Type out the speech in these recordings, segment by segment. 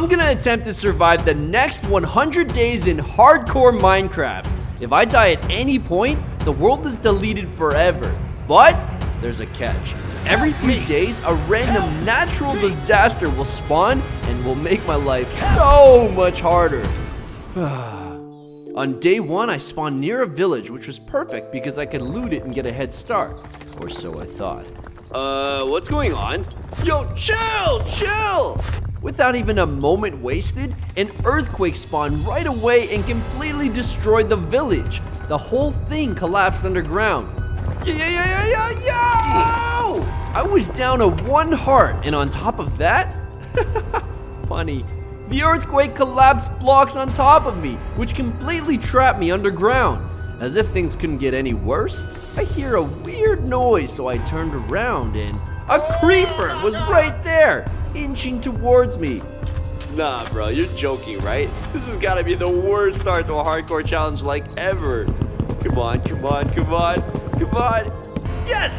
I'm gonna attempt to survive the next 100 days in hardcore Minecraft. If I die at any point, the world is deleted forever. But there's a catch. Every few days, a random natural disaster will spawn and will make my life so much harder. On day 1, I spawned near a village, which was perfect because I could loot it and get a head start. Or so I thought. What's going on? Yo, chill! Without even a moment wasted, an earthquake spawned right away and completely destroyed the village. The whole thing collapsed underground. Yo! I was down to 1 heart, and on top of that, funny, the earthquake collapsed blocks on top of me, which completely trapped me underground. As if things couldn't get any worse, I hear a weird noise, so I turned around and a creeper was right there, inching towards me. Nah, bro, you're joking, right? This has gotta be the worst start to a hardcore challenge like ever. Come on. Yes!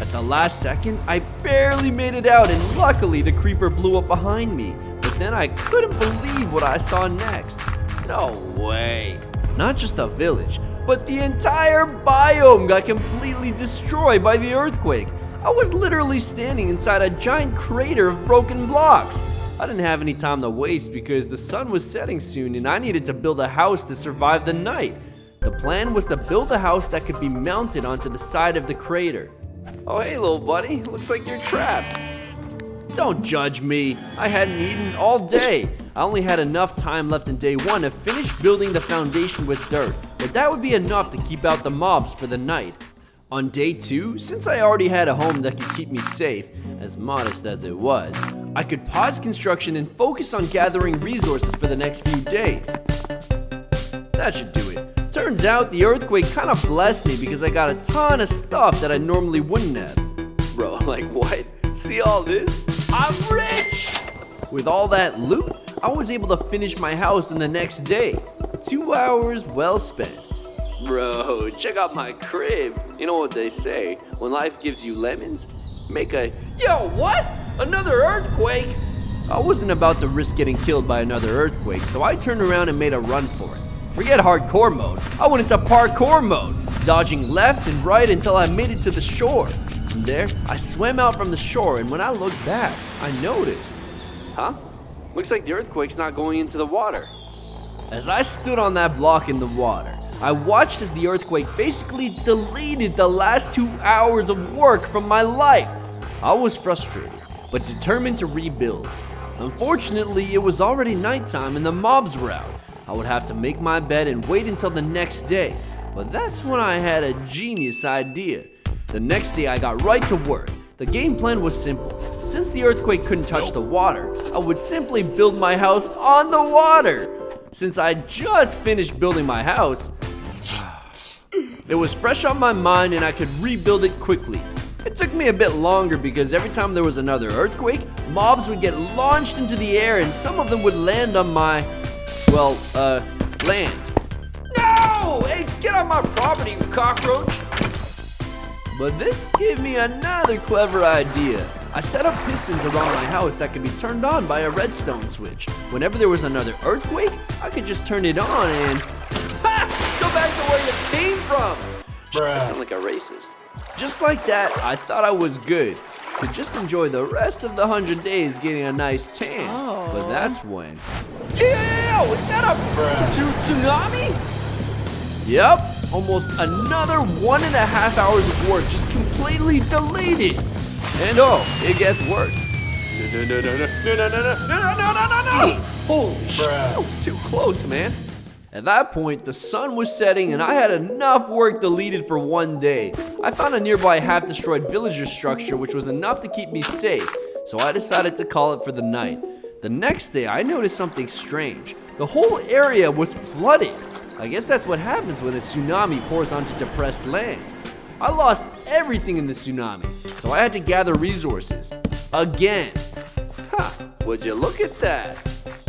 At the last second, I barely made it out, and luckily the creeper blew up behind me. But then I couldn't believe what I saw next. No way. Not just the village, but the entire biome got completely destroyed by the earthquake. I was literally standing inside a giant crater of broken blocks. I didn't have any time to waste because the sun was setting soon and I needed to build a house to survive the night. The plan was to build a house that could be mounted onto the side of the crater. Oh, hey, little buddy. Looks like you're trapped. Don't judge me. I hadn't eaten all day. I only had enough time left in day 1 to finish building the foundation with dirt, but that would be enough to keep out the mobs for the night. On day 2, since I already had a home that could keep me safe, as modest as it was, I could pause construction and focus on gathering resources for the next few days. That should do it. Turns out the earthquake kind of blessed me because I got a ton of stuff that I normally wouldn't have. Bro, like what? See all this? I'm rich! With all that loot, I was able to finish my house in the next day. 2 hours well spent. Bro, check out my crib. You know what they say, when life gives you lemons, make a... Yo, what? Another earthquake? I wasn't about to risk getting killed by another earthquake, so I turned around and made a run for it. Forget hardcore mode, I went into parkour mode, dodging left and right until I made it to the shore. From there, I swam out from the shore, and when I looked back, I noticed. Huh? Looks like the earthquake's not going into the water. As I stood on that block in the water, I watched as the earthquake basically deleted the last 2 hours of work from my life. I was frustrated, but determined to rebuild. Unfortunately, it was already nighttime and the mobs were out. I would have to make my bed and wait until the next day. But that's when I had a genius idea. The next day I got right to work. The game plan was simple. Since the earthquake couldn't touch the water, I would simply build my house on the water. Since I just finished building my house, it was fresh on my mind and I could rebuild it quickly. It took me a bit longer because every time there was another earthquake, mobs would get launched into the air and some of them would land on my, land. No! Hey, get on my property, you cockroach! But this gave me another clever idea. I set up pistons around my house that could be turned on by a redstone switch. Whenever there was another earthquake, I could just turn it on and... Ha! Go back to where you came from! Bruh. I sound like a racist. Just like that, I thought I was good. Could just enjoy the rest of the 100 days getting a nice tan. But that's when... Yo, is that a tsunami? Yep, almost another 1.5 hours of work just completely deleted. And oh, it gets worse. No. Holy shit, that was too close, man. At that point, the sun was setting and I had enough work deleted for 1 day. I found a nearby half-destroyed villager structure which was enough to keep me safe, so I decided to call it for the night. The next day, I noticed something strange. The whole area was flooded. I guess that's what happens when a tsunami pours onto depressed land. I lost everything in the tsunami, so I had to gather resources. Again. Would you look at that?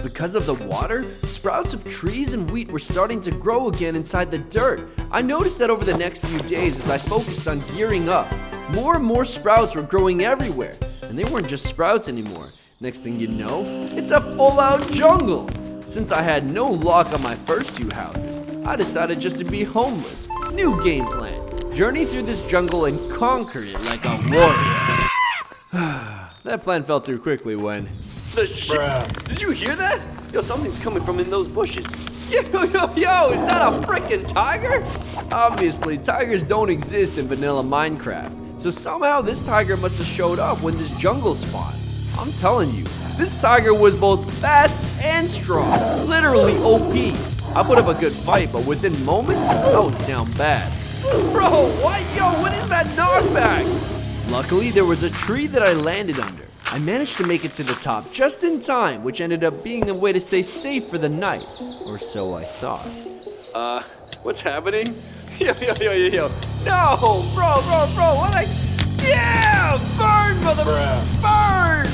Because of the water, sprouts of trees and wheat were starting to grow again inside the dirt. I noticed that over the next few days as I focused on gearing up, more and more sprouts were growing everywhere. And they weren't just sprouts anymore. Next thing you know, it's a full-out jungle. Since I had no luck on my first 2 houses, I decided just to be homeless. New game plan. Journey through this jungle and conquer it like a warrior. That plan fell through quickly when... The shit? Did you hear that? Yo, something's coming from in those bushes. Yo, is that a freaking tiger? Obviously, tigers don't exist in vanilla Minecraft, so somehow this tiger must have showed up when this jungle spawned. I'm telling you, this tiger was both fast and strong, literally OP. I put up a good fight, but within moments, I was down bad. Bro, what? Yo, what is that knockback? Luckily, there was a tree that I landed under. I managed to make it to the top just in time, which ended up being a way to stay safe for the night. Or so I thought. What's happening? Yo. No, bro, what yeah! Burn, mother... Burn!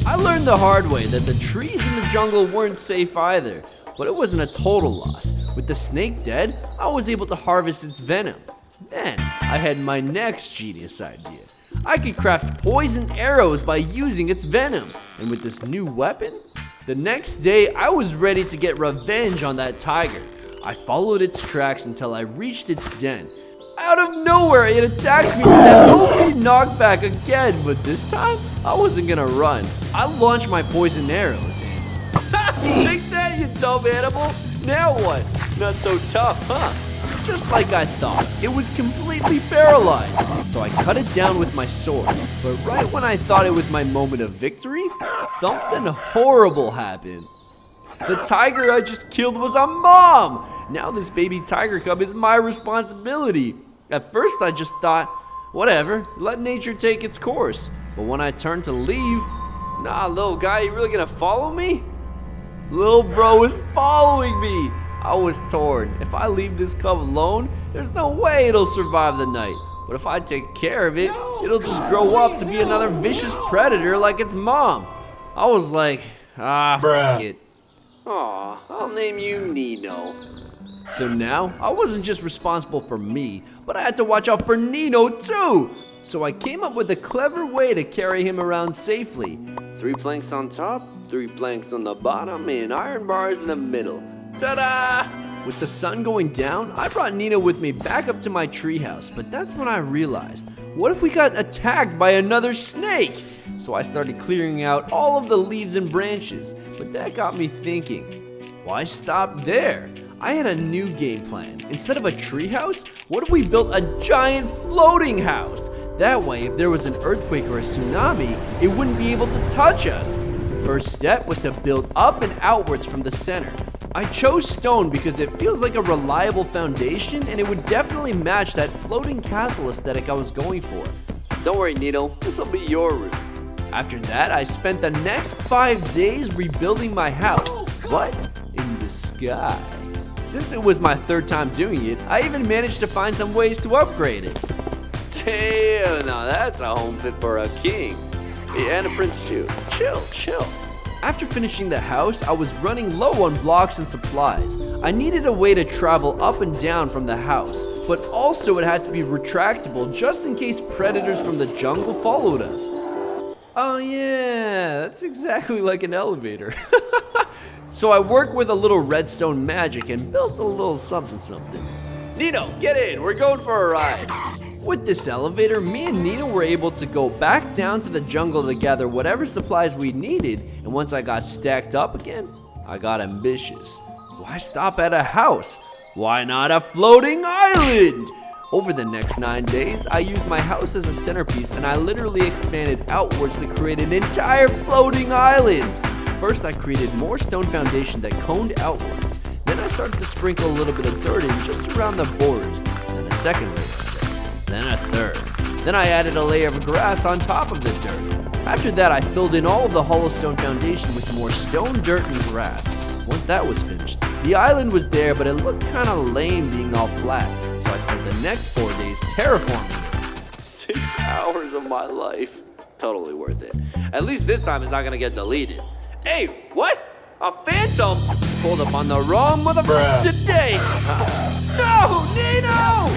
I learned the hard way that the trees in the jungle weren't safe either, but it wasn't a total loss. With the snake dead, I was able to harvest its venom. Then, I had my next genius idea. I could craft poison arrows by using its venom, and with this new weapon, the next day I was ready to get revenge on that tiger. I followed its tracks until I reached its den. Out of nowhere, it attacks me with that OP knockback again, but this time, I wasn't gonna run. I launched my poison arrows and... Take that, you dumb animal! Now what? Not so tough, huh? Just like I thought, it was completely paralyzed, so I cut it down with my sword. But right when I thought it was my moment of victory, something horrible happened. The tiger I just killed was a mom! Now this baby tiger cub is my responsibility. At first I just thought, whatever, let nature take its course. But when I turned to leave... Nah, little guy, you really gonna follow me? Lil bro is following me! I was torn. If I leave this cub alone, there's no way it'll survive the night. But if I take care of it, it'll just grow up to be another vicious predator like its mom. I was like, f it. Aw, I'll name you Nino. So now, I wasn't just responsible for me, but I had to watch out for Nino too! So I came up with a clever way to carry him around safely. 3 planks on top, 3 planks on the bottom, and iron bars in the middle. Ta-da! With the sun going down, I brought Nino with me back up to my treehouse, but that's when I realized, what if we got attacked by another snake? So I started clearing out all of the leaves and branches, but that got me thinking, why stop there? I had a new game plan. Instead of a treehouse, what if we built a giant floating house? That way, if there was an earthquake or a tsunami, it wouldn't be able to touch us. First step was to build up and outwards from the center. I chose stone because it feels like a reliable foundation and it would definitely match that floating castle aesthetic I was going for. Don't worry, Nino, this will be your room. After that, I spent the next 5 days rebuilding my house, but in the sky. Since it was my 3rd time doing it, I even managed to find some ways to upgrade it. Damn, now that's a home fit for a king. Yeah, and a prince too. Chill. After finishing the house, I was running low on blocks and supplies. I needed a way to travel up and down from the house, but also it had to be retractable just in case predators from the jungle followed us. Oh yeah, that's exactly like an elevator. So I worked with a little redstone magic and built a little something. Nino, get in, we're going for a ride. With this elevator, me and Nina were able to go back down to the jungle to gather whatever supplies we needed, and once I got stacked up again, I got ambitious. Why stop at a house? Why not a floating island? Over the next 9 days, I used my house as a centerpiece and I literally expanded outwards to create an entire floating island. First, I created more stone foundation that coned outwards. Then I started to sprinkle a little bit of dirt in just around the borders, then a second layer of dirt, then a third. Then I added a layer of grass on top of the dirt. After that, I filled in all of the hollow stone foundation with more stone, dirt, and grass. Once that was finished, the island was there, but it looked kind of lame being all flat. So I spent the next 4 days terraforming it. 6 hours of my life. Totally worth it. At least this time it's not gonna get deleted. Hey, what? A phantom? Pulled up on the wrong motherfucker today. No, Nino!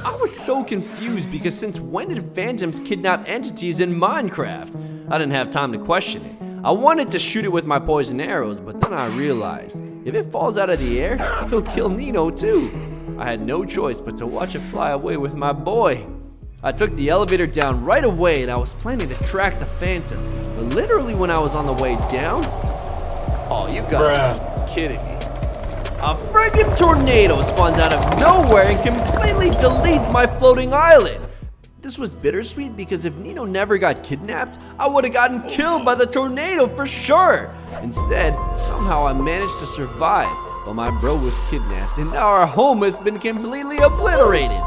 I was so confused because since when did phantoms kidnap entities in Minecraft? I didn't have time to question it. I wanted to shoot it with my poison arrows, but then I realized if it falls out of the air, it'll kill Nino too. I had no choice but to watch it fly away with my boy. I took the elevator down right away and I was planning to track the phantom, but literally when I was on the way down, Oh, you gotta be kidding me. a friggin' tornado spawns out of nowhere and completely deletes my floating island. This was bittersweet because if Nino never got kidnapped, I would have gotten killed by the tornado for sure. Instead, somehow I managed to survive, but my bro was kidnapped and now our home has been completely obliterated.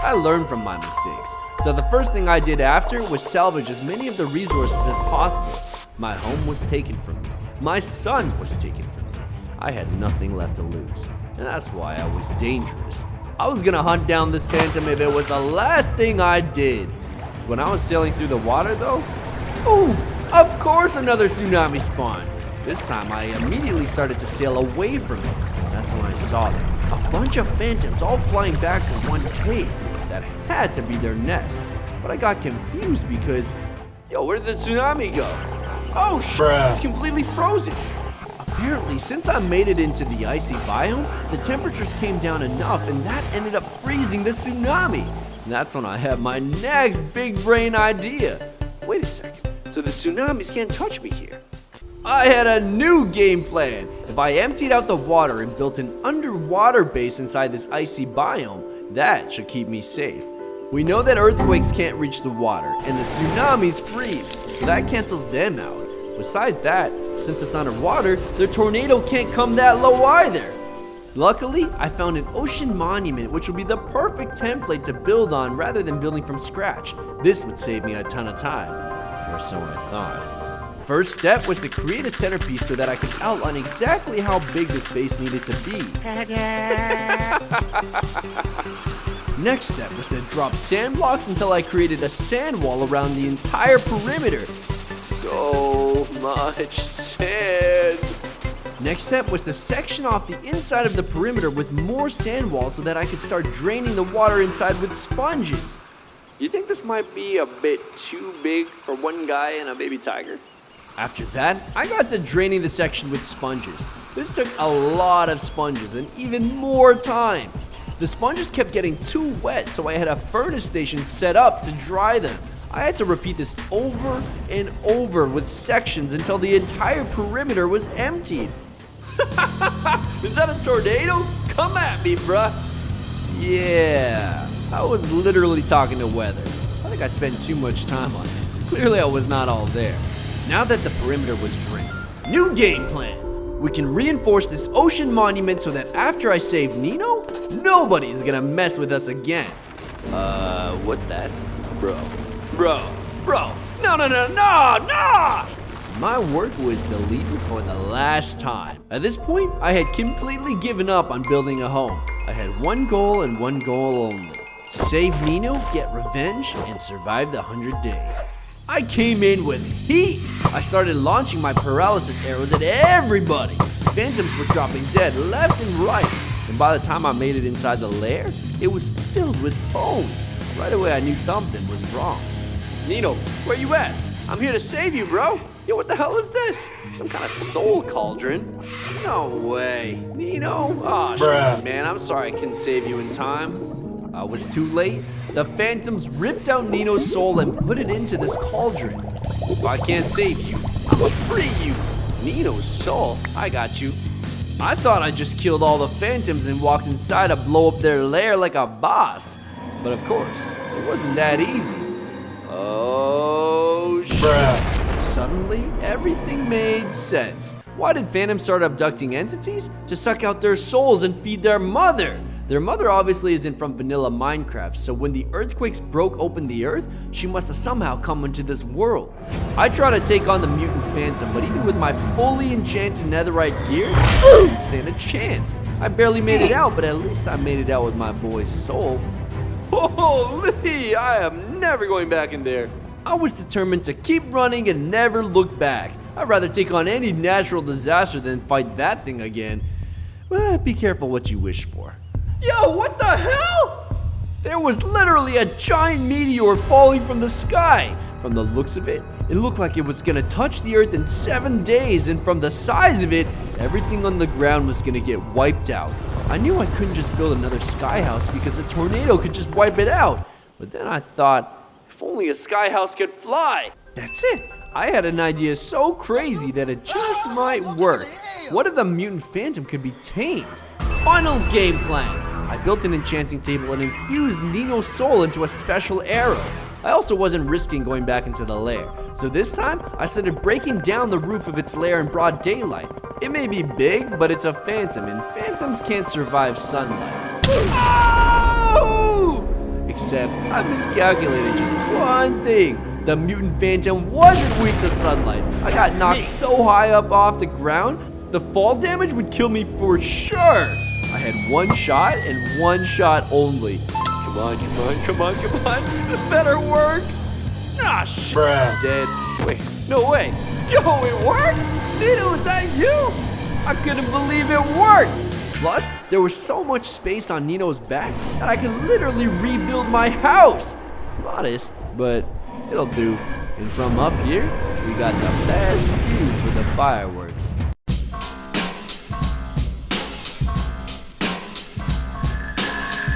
I learned from my mistakes, so the first thing I did after was salvage as many of the resources as possible. My home was taken from me. My son was taken from me. I had nothing left to lose, and that's why I was dangerous. I was gonna hunt down this phantom if it was the last thing I did. When I was sailing through the water though, ooh, of course another tsunami spawned. This time I immediately started to sail away from it. That's when I saw them. A bunch of phantoms all flying back to one cave that had to be their nest. But I got confused because, Yo, where did the tsunami go? Oh, it's completely frozen. apparently, since I made it into the icy biome, the temperatures came down enough and that ended up freezing the tsunami. And that's when I had my next big brain idea. Wait a second. So the tsunamis can't touch me here. I had a new game plan. If I emptied out the water and built an underwater base inside this icy biome, that should keep me safe. We know that earthquakes can't reach the water and the tsunamis freeze, so that cancels them out. Besides that, since it's underwater, the tornado can't come that low either. Luckily, I found an ocean monument which would be the perfect template to build on rather than building from scratch. This would save me a ton of time, or so I thought. First step was to create a centerpiece so that I could outline exactly how big the space needed to be. Next step was to drop sand blocks until I created a sand wall around the entire perimeter. So much sand. Next step was to section off the inside of the perimeter with more sand walls so that I could start draining the water inside with sponges. You think this might be a bit too big for one guy and a baby tiger? After that, I got to draining the section with sponges. This took a lot of sponges and even more time. The sponges kept getting too wet, so I had a furnace station set up to dry them. I had to repeat this over and over with sections until the entire perimeter was emptied. Is that a tornado? Come at me, bruh. Yeah, I was literally talking to weather. I think I spent too much time on this. Clearly I was not all there. Now that the perimeter was drained, new game plan. We can reinforce this ocean monument so that after I save Nino, nobody is gonna mess with us again. What's that? Bro. No. My work was deleted for the last time. At this point, I had completely given up on building a home. I had one goal and one goal only. Save Nino, get revenge, and survive the 100 days. I came in with heat. I started launching my paralysis arrows at everybody. Phantoms were dropping dead left and right. And by the time I made it inside the lair, it was filled with bones. Right away I knew something was wrong. Nino, where you at? I'm here to save you, bro. Yo, what the hell is this? Some kind of soul cauldron? No way. Nino? Oh, shit, man, I'm sorry I couldn't save you in time. I was too late. The phantoms ripped out Nino's soul and put it into this cauldron. If I can't save you, I'll free you. Nino's soul? I got you. I thought I just killed all the phantoms and walked inside to blow up their lair like a boss. But of course, it wasn't that easy. Oh, shit. Suddenly, everything made sense. Why did phantoms start abducting entities? To suck out their souls and feed their mother. Their mother obviously isn't from vanilla Minecraft, so when the earthquakes broke open the earth, she must have somehow come into this world. I tried to take on the mutant phantom, but even with my fully enchanted netherite gear, I didn't stand a chance. I barely made it out, but at least I made it out with my boy's soul. Holy, I am never going back in there. I was determined to keep running and never look back. I'd rather take on any natural disaster than fight that thing again. Well, be careful what you wish for. Yo, what the hell? There was literally a giant meteor falling from the sky. From the looks of it, it looked like it was gonna touch the earth in 7 days, and from the size of it, everything on the ground was gonna get wiped out. I knew I couldn't just build another sky house because a tornado could just wipe it out. But then I thought, If only a sky house could fly. that's it. I had an idea so crazy that it just might work. What if the mutant phantom could be tamed? Final game plan. I built an enchanting table and infused Nino's soul into a special arrow. I also wasn't risking going back into the lair, so this time I started breaking down the roof of its lair in broad daylight. It may be big, but it's a phantom, and phantoms can't survive sunlight. Oh! Except I miscalculated just one thing. The mutant phantom wasn't weak to sunlight. I got knocked so high up off the ground, the fall damage would kill me for sure. I had one shot and one shot only. Come on, come on, come on, come on. This better work. Ah, shit. Bruh. Dead. Wait, no way. Yo, it worked? Nino, is that you? I couldn't believe it worked! Plus, there was so much space on Nino's back that I could literally rebuild my house! Modest, but it'll do. And from up here, we got the best view for the fireworks.